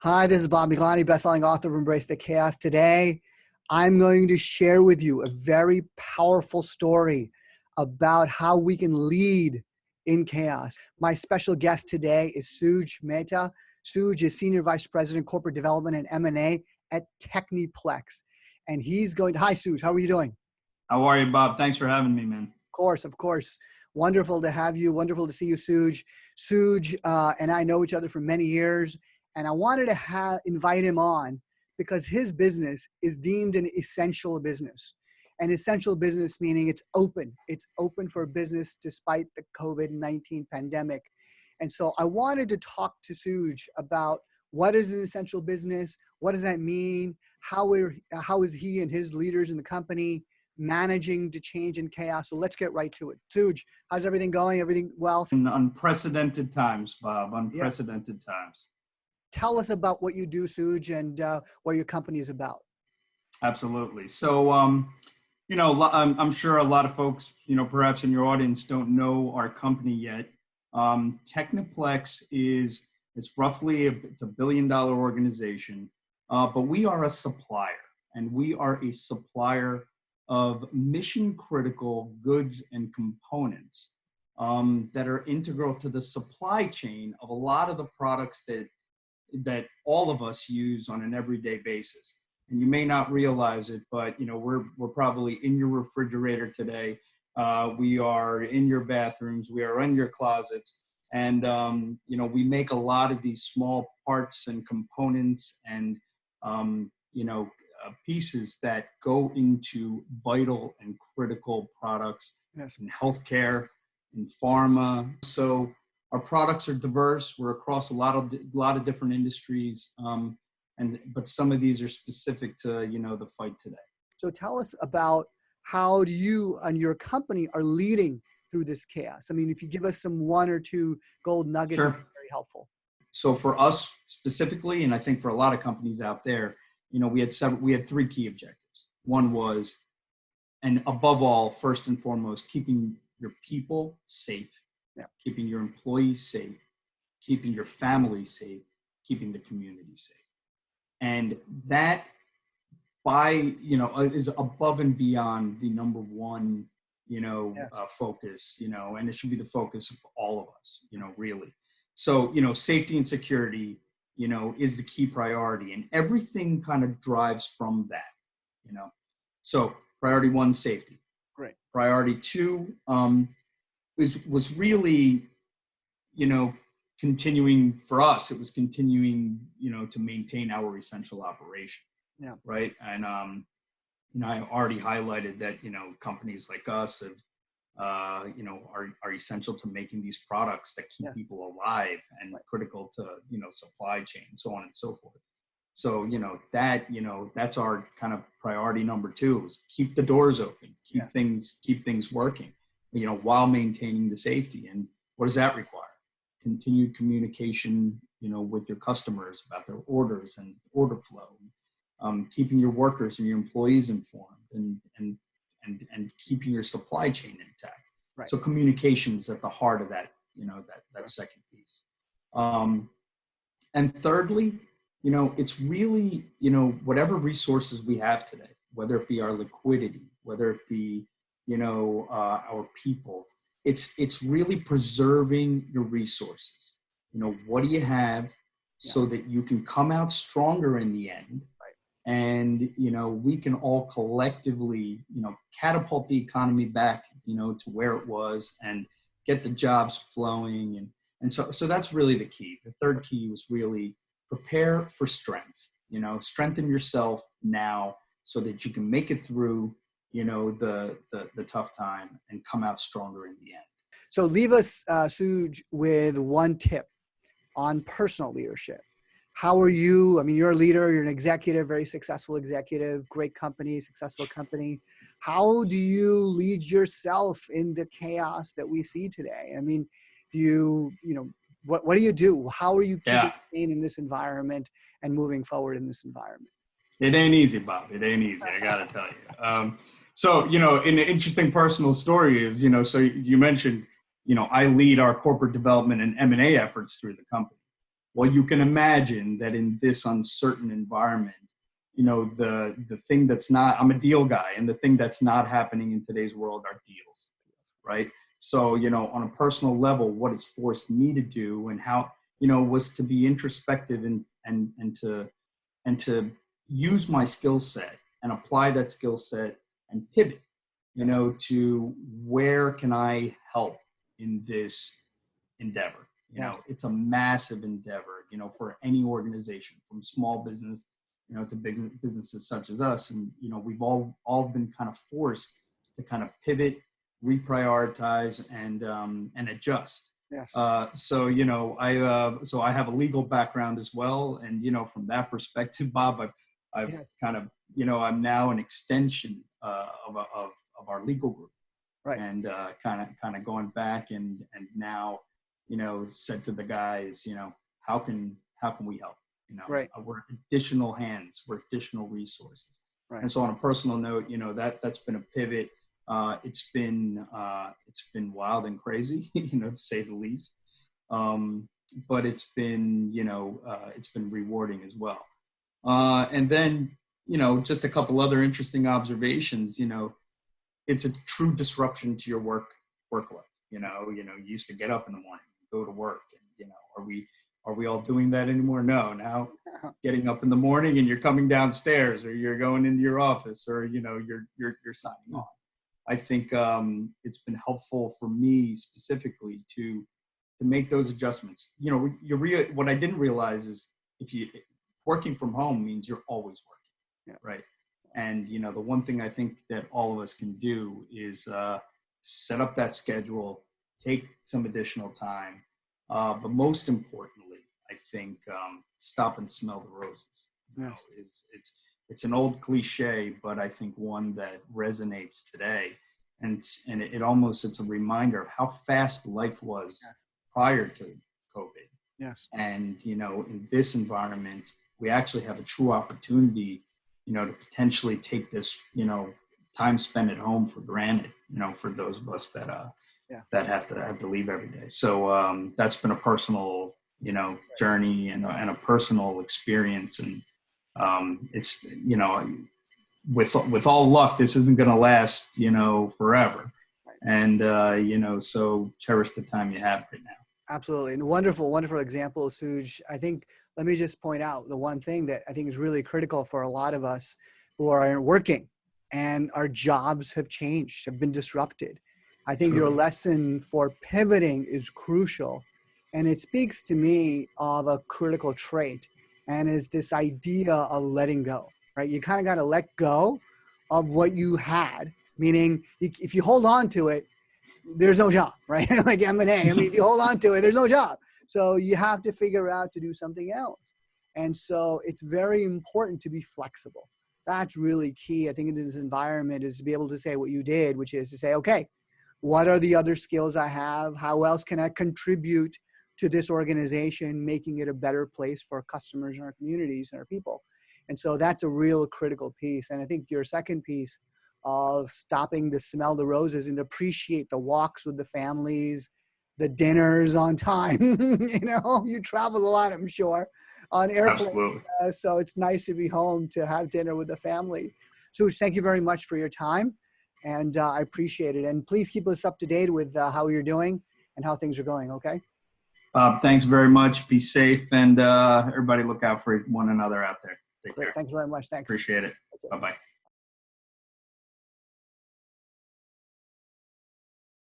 Hi, this is Bob Miglani, bestselling author of Embrace the Chaos. Today, I'm going to share with you a very powerful story about how we can lead in chaos. My special guest today is Suj Mehta. Suj is Senior Vice President, Corporate Development and M&A at Tekni-Plex. And he's going to, hi Suj, how are you doing? How are you, Bob? Thanks for having me, man. Of course. Wonderful to have you. Wonderful to see you, Suj. Suj and I know each other for many years, and I wanted to invite him on because his business is deemed an essential business. An essential business meaning it's open. It's open for business despite the COVID-19 pandemic. And so I wanted to talk to Suj about what is an essential business? What does that mean? How is he and his leaders in the company managing to change in chaos? So let's get right to it. Suj, how's everything going? Everything well? In unprecedented times, Bob, unprecedented times. Tell us about what you do, Suj, and what your company is about. Absolutely. So, I'm sure a lot of folks, perhaps in your audience don't know our company yet. Tekni-Plex it's roughly it's a $1 billion organization, but we are a supplier, and we are a supplier of mission critical goods and components that are integral to the supply chain of a lot of the products that all of us use on an everyday basis. And you may not realize it, but we're probably in your refrigerator today. We are in your bathrooms. We are in your closets. And, we make a lot of these small parts and components and, pieces that go into vital and critical products in healthcare, in pharma. So our products are diverse. We're across a lot of different industries, but some of these are specific to the fight today. So tell us about how you and your company are leading through this chaos. I mean, if you give us some one or two gold nuggets, Sure. It'd be very helpful. So for us specifically, and I think for a lot of companies out there, we had three key objectives. One was, and above all, first and foremost, keeping your people safe, keeping your employees safe, keeping your family safe, keeping the community safe. And that is above and beyond the number one, focus, and it should be the focus of all of us, really. So, safety and security, is the key priority, and everything kind of drives from that, So priority one, safety. Great. Priority two was really, continuing for us. It was continuing, to maintain our essential operation. Yeah. Right. And, I already highlighted that, companies like us have, are essential to making these products that keep people alive and critical to, supply chain, so on and so forth. So, that's our kind of priority number two is keep the doors open, keep things working, while maintaining the safety. And what does that require? Continued communication, with your customers about their orders and order flow, keeping your workers and your employees informed and keeping your supply chain intact. Right. So communication is at the heart of that, that second piece. And thirdly, it's really, whatever resources we have today, whether it be our liquidity, whether it be, our people, it's really preserving your resources. What do you have so that you can come out stronger in the end? And, we can all collectively, catapult the economy back, to where it was and get the jobs flowing. And so that's really the key. The third key was really prepare for strength, strengthen yourself now so that you can make it through, the tough time and come out stronger in the end. So leave us, Suj, with one tip on personal leadership. How are you? I mean, you're a leader, you're an executive, very successful executive, great company, successful company. How do you lead yourself in the chaos that we see today? I mean, what do you do? How are you keeping sane in this environment and moving forward in this environment? It ain't easy, Bob. It ain't easy. I got to tell you. So, an interesting personal story is, so you mentioned, I lead our corporate development and M&A efforts through the company. Well, you can imagine that in this uncertain environment, the thing that's not, I'm a deal guy, and the thing that's not happening in today's world are deals, right? So, on a personal level, what it's forced me to do and how, was to be introspective and to use my skill set and apply that skill set and pivot, to where can I help in this endeavor. It's a massive endeavor, for any organization, from small business, to big businesses such as us. And, we've all been kind of forced to kind of pivot, reprioritize, and adjust. Yes. So I have a legal background as well. And, from that perspective, Bob, I've Yes. kind of, I'm now an extension of our legal group. Right. And kind of going back and now, said to the guys, how can we help? Right. We're additional hands, we're additional resources. Right. And so on a personal note, that's been a pivot. It's been wild and crazy, to say the least. But it's been rewarding as well. And then, just a couple other interesting observations. It's a true disruption to your work life. You used to get up in the morning, go to work, and are we all doing that anymore? No. Now, getting up in the morning and you're coming downstairs, or you're going into your office, or you're signing on. I think it's been helpful for me specifically to make those adjustments. What I didn't realize is working from home means you're always working, right? And the one thing I think that all of us can do is set up that schedule, take some additional time, but most importantly, I think stop and smell the roses. Yes. It's an old cliche, but I think one that resonates today, and it's a reminder of how fast life was prior to COVID. Yes. And in this environment, we actually have a true opportunity, to potentially take this, time spent at home for granted, for those of us that have to leave every day. So that's been a personal, journey and a personal experience. And it's, with all luck, this isn't going to last, forever. And, so cherish the time you have right now. Absolutely. And wonderful example, Suj. I think, let me just point out the one thing that I think is really critical for a lot of us who are working and our jobs have changed, have been disrupted. I think your lesson for pivoting is crucial. And it speaks to me of a critical trait, and is this idea of letting go, right? You kind of got to let go of what you had, meaning if you hold on to it, there's no job, right? Like M&A. I mean, if you hold on to it, there's no job. So you have to figure out to do something else. And so it's very important to be flexible. That's really key, I think, in this environment, is to be able to say what you did, which is to say, okay, what are the other skills I have? How else can I contribute to this organization, making it a better place for our customers and our communities and our people? And so that's a real critical piece. And I think your second piece of stopping to smell the roses and appreciate the walks with the families, the dinners on time. You travel a lot, I'm sure, on airplanes. So it's nice to be home to have dinner with the family. Suj, thank you very much for your time. And I appreciate it. And please keep us up to date with how you're doing and how things are going, okay? Thanks very much. Be safe, and everybody look out for one another out there. Take care. Thanks very much. Thanks. Appreciate it. Bye-bye.